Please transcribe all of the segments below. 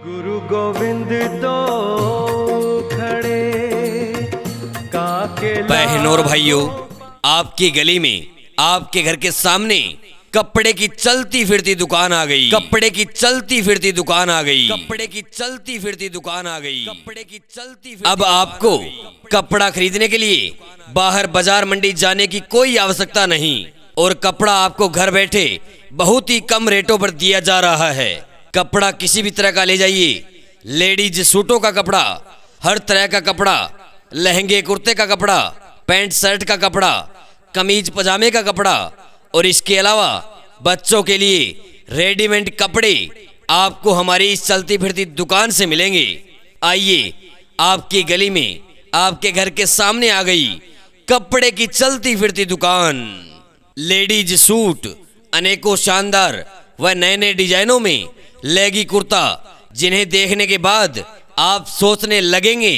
गुरु गोविंद तो खड़े काके। बहनों और भाइयों, आपकी गली में, आपके घर के सामने कपड़े की चलती फिरती दुकान आ गई। कपड़े की चलती फिरती दुकान आ गई। कपड़े की चलती फिरती दुकान आ गई। कपड़े की चलती। अब आपको कपड़ा खरीदने के लिए बाहर बाजार मंडी जाने की कोई आवश्यकता नहीं और कपड़ा आपको घर बैठे बहुत ही कम रेटों पर दिया जा रहा है। कपड़ा किसी भी तरह का ले जाइए, लेडीज सूटों का कपड़ा, हर तरह का कपड़ा, लहंगे कुर्ते का कपड़ा, पैंट शर्ट का कपड़ा, कमीज पजामे का कपड़ा और इसके अलावा बच्चों के लिए रेडीमेड कपड़े आपको हमारी इस चलती फिरती दुकान से मिलेंगे। आइए, आपकी गली में, आपके घर के सामने आ गई कपड़े की चलती फिरती दुकान। लेडीज सूट अनेकों शानदार व नए नए डिजाइनों में, लेगी कुर्ता जिन्हें देखने के बाद आप सोचने लगेंगे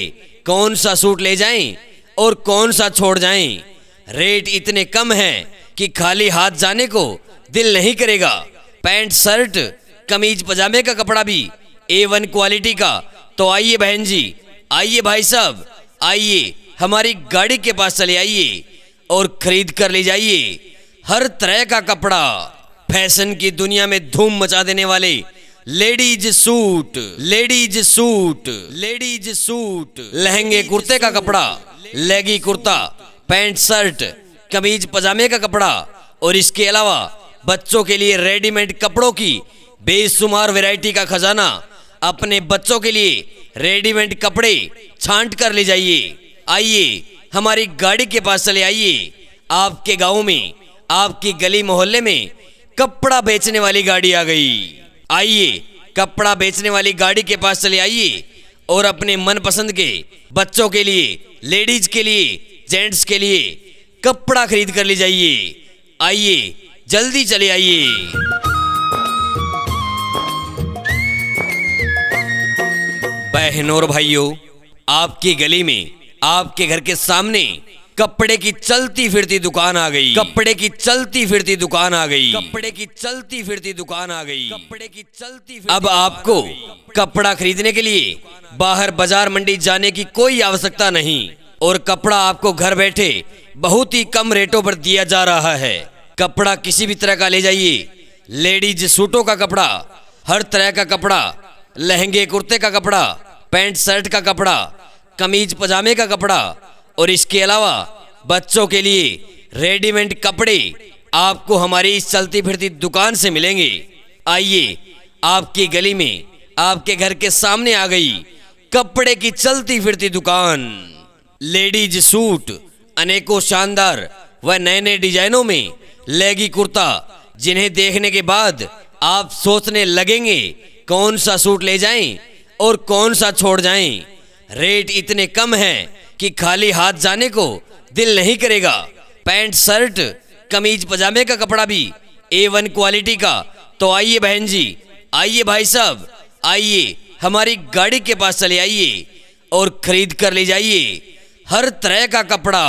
कौन सा सूट ले जाएं और कौन सा छोड़ जाएं। रेट इतने कम हैं कि खाली हाथ जाने को दिल नहीं करेगा। पैंट शर्ट कमीज पजामे का कपड़ा भी A1 क्वालिटी का। तो आइए बहन जी, आइए भाई साहब, आइए हमारी गाड़ी के पास चले आइए और खरीद कर ले जाइए हर तरह का कपड़ा। फैशन की दुनिया में धूम मचा देने वाले ladies suit, ladies suit, ladies suit, लहंगे कुर्ते का कपड़ा, लेगी कुर्ता, पैंट शर्ट, कमीज पजामे का कपड़ा और इसके अलावा बच्चों के लिए रेडीमेड कपड़ों की बेशुमार वैरायटी का खजाना। अपने बच्चों के लिए रेडीमेड कपड़े छांट कर ले जाइए। आइए, हमारी गाड़ी के पास चले आइए। आपके गांव में, आपकी गली मोहल्ले में कपड़ा बेचने वाली गाड़ी आ गई। आइए, कपड़ा बेचने वाली गाड़ी के पास चले आइए और अपने मनपसंद के बच्चों के लिए, लेडीज के लिए, जेंट्स के लिए कपड़ा खरीद कर ले जाइए। आइए, जल्दी चले आइए। बहनों और भाइयों, आपकी गली में, आपके घर के सामने कपड़े की चलती फिरती दुकान आ गई। कपड़े की चलती फिरती दुकान आ गई। कपड़े की चलती फिरती दुकान आ गई। कपड़े की चलती। अब आपको कपड़ा खरीदने के लिए बाहर बाजार मंडी जाने की कोई आवश्यकता नहीं और कपड़ा आपको घर बैठे बहुत ही कम रेटों पर दिया जा रहा है। कपड़ा किसी भी तरह का ले जाइए, लेडीज सूटों का कपड़ा, हर तरह का कपड़ा, लहंगे कुर्ते का कपड़ा, पैंट शर्ट का कपड़ा, कमीज पजामे का कपड़ा और इसके अलावा बच्चों के लिए रेडीमेड कपड़े आपको हमारी इस चलती फिरती दुकान से मिलेंगे। आइए, आपकी गली में, आपके घर के सामने आ गई कपड़े की चलती फिरती दुकान। लेडीज सूट अनेकों शानदार व नए नए डिजाइनों में, लेगी कुर्ता जिन्हें देखने के बाद आप सोचने लगेंगे कौन सा सूट ले जाएं और कौन सा छोड़ जाएं। रेट इतने कम हैं कि खाली हाथ जाने को दिल नहीं करेगा। पैंट शर्ट कमीज पजामे का कपड़ा भी A1 क्वालिटी का। तो आइए बहन जी, आइए भाई साहब, आइए हमारी गाड़ी के पास चले आइए और खरीद कर ले जाइए हर तरह का कपड़ा।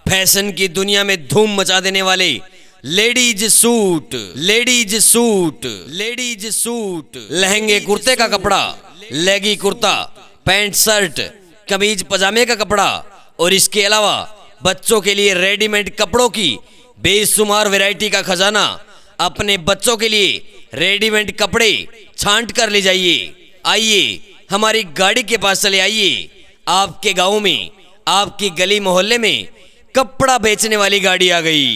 फैशन की दुनिया में धूम मचा देने वाले ladies suit, ladies suit, ladies suit, लहंगे कुर्ते का कपड़ा, लेगी कुर्ता, पैंट शर्ट, कमीज पजामे का कपड़ा और इसके अलावा बच्चों के लिए रेडीमेड कपड़ों की बेशुमार वैरायटी का खजाना। अपने बच्चों के लिए रेडीमेड कपड़े छांट कर ले जाइए। आइए, हमारी गाड़ी के पास चले आइए। आपके गांव में, आपकी गली मोहल्ले में कपड़ा बेचने वाली गाड़ी आ गई।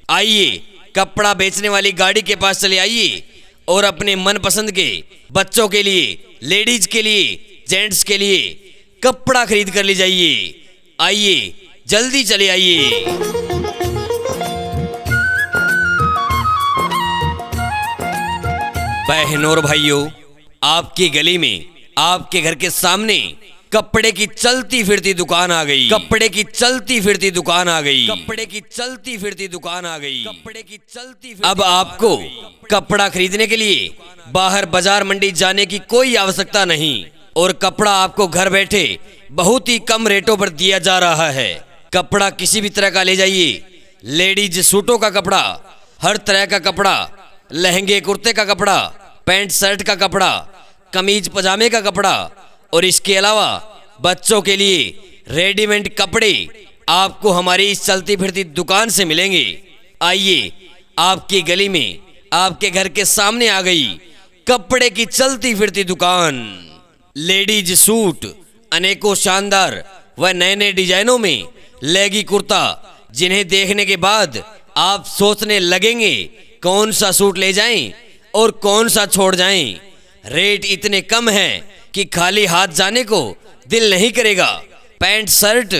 आइए, कपड़ा बेचने वाली गाड़ी के पास चले आइए और अपने मनपसंद के बच्चों के लिए, लेडीज के लिए, जेंट्स के लिए कपड़ा खरीद कर ले जाइए। आइए, जल्दी चले आइए। बहनों और भाइयों, आपकी गली में, आपके घर के सामने कपड़े की चलती फिरती दुकान आ गई। कपड़े की चलती फिरती दुकान आ गई। कपड़े की चलती फिरती दुकान आ गई। कपड़े की चलती। अब आपको कपड़ा खरीदने के लिए बाहर बाजार मंडी जाने की कोई आवश्यकता नहीं और कपड़ा आपको घर बैठे बहुत ही कम रेटों पर दिया जा रहा है। कपड़ा किसी भी तरह का ले जाइए, लेडीज सूटों का कपड़ा, हर तरह का कपड़ा, लहंगे कुर्ते का कपड़ा, पैंट शर्ट का कपड़ा, कमीज पजामे का कपड़ा और इसके अलावा बच्चों के लिए रेडीमेड कपड़े आपको हमारी इस चलती फिरती दुकान से मिलेंगे। आइए, आपकी गली में, आपके घर के सामने आ गई कपड़े की चलती फिरती दुकान। लेडीज सूट अनेकों शानदार व नए नए डिजाइनों में, लेगी कुर्ता जिन्हें देखने के बाद आप सोचने लगेंगे कौन सा सूट ले जाएं और कौन सा छोड़ जाएं। रेट इतने कम हैं कि खाली हाथ जाने को दिल नहीं करेगा। पैंट शर्ट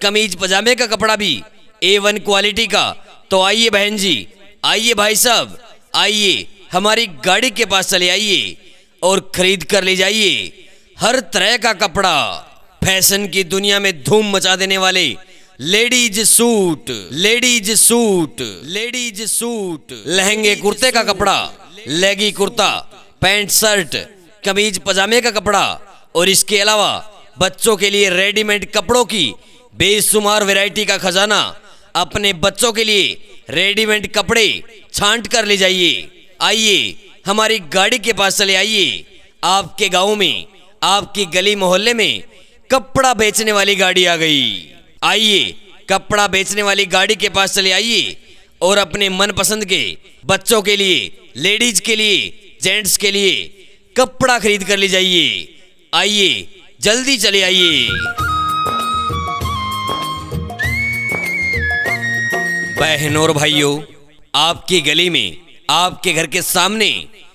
कमीज पजामे का कपड़ा भी A1 क्वालिटी का। तो आइए बहन जी, आइए भाई साहब, आइए हमारी गाड़ी के पास चले आइए और खरीद कर ले जाइए हर तरह का कपड़ा। फैशन की दुनिया में धूम मचा देने वाले ladies suit, ladies suit, ladies suit, लहंगे कुर्ते का कपड़ा, लेगी कुर्ता, पैंट शर्ट, कमीज पजामे का कपड़ा और इसके अलावा बच्चों के लिए रेडीमेड कपड़ों की बेशुमार वैरायटी का खजाना। अपने बच्चों के लिए रेडीमेड कपड़े छांट कर ले जाइए। आइए हमारी गाड़ी के पास चले आइए। आपके गांव में, आपकी गली मोहल्ले में कपड़ा बेचने वाली गाड़ी आ गई। आइए कपड़ा बेचने वाली गाड़ी के पास चले आइए और अपने मनपसंद के बच्चों के लिए, लेडीज के लिए, जेंट्स के लिए कपड़ा खरीद कर ले जाइए। आइए जल्दी चले आइए। बहनों और भाइयों, आपकी गली में, आपके घर के सामने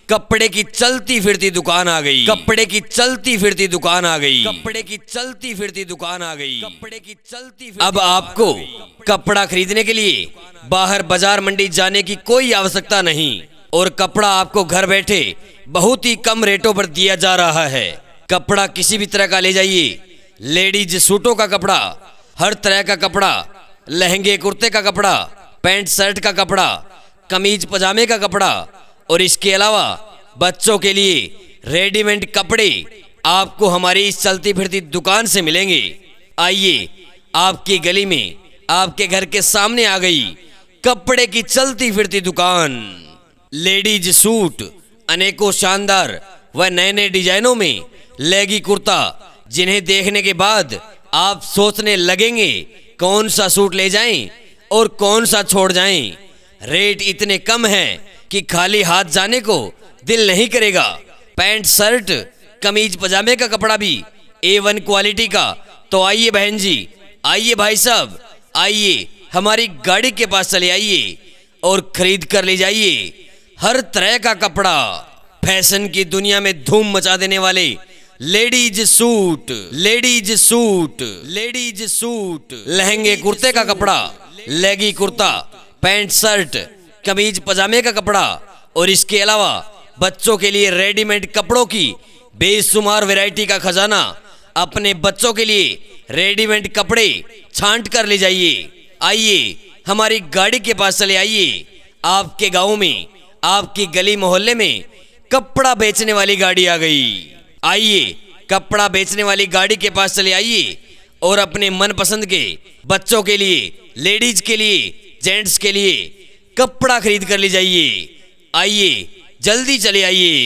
कपड़े की चलती फिरती दुकान आ गई। कपड़े की चलती फिरती दुकान आ गई। कपड़े की चलती फिरती दुकान आ गई। कपड़े की चलती। अब आपको कपड़ा खरीदने के लिए बाहर बाजार मंडी जाने की कोई आवश्यकता नहीं और कपड़ा आपको घर बैठे बहुत ही कम रेटों पर दिया जा रहा है। कपड़ा किसी भी तरह का ले जाइए। लेडीज सूटों का कपड़ा, हर तरह का कपड़ा, लहंगे कुर्ते का कपड़ा, पैंट शर्ट का कपड़ा, कमीज पजामे का कपड़ा और इसके अलावा बच्चों के लिए रेडीमेड कपड़े आपको हमारी इस चलती फिरती दुकान से मिलेंगे। आइए, आपकी गली में, आपके घर के सामने आ गई कपड़े की चलती फिरती दुकान। लेडीज सूट अनेकों शानदार व नए नए डिजाइनों में, लेगी कुर्ता जिन्हें देखने के बाद आप सोचने लगेंगे कौन सा सूट ले जाएं और कौन सा छोड़ जाएं। रेट इतने कम हैं कि खाली हाथ जाने को दिल नहीं करेगा। पैंट शर्ट कमीज पजामे का कपड़ा भी A1 क्वालिटी का। तो आइए बहन जी, आइए भाई साहब, आइए हमारी गाड़ी के पास चले आइए और खरीद कर ले जाइए हर तरह का कपड़ा। फैशन की दुनिया में धूम मचा देने वाले ladies suit, ladies suit, ladies suit, लहंगे कुर्ते का कपड़ा, लेगी कुर्ता, पैंट शर्ट, कमीज पजामे का कपड़ा और इसके अलावा बच्चों के लिए रेडीमेड कपड़ों की बेशुमार वैरायटी का खजाना। अपने बच्चों के लिए रेडीमेड कपड़े छांट कर ले जाइए। आइए हमारी गाड़ी के पास चले आइए। आपके गांव में, आपकी गली मोहल्ले में कपड़ा बेचने वाली गाड़ी आ गई। आइए कपड़ा बेचने वाली गाड़ी के पास चले आइए और अपने मनपसंद के बच्चों के लिए, लेडीज के लिए, जेंट्स के लिए कपड़ा खरीद कर ले जाइए। आइए जल्दी चले आइए।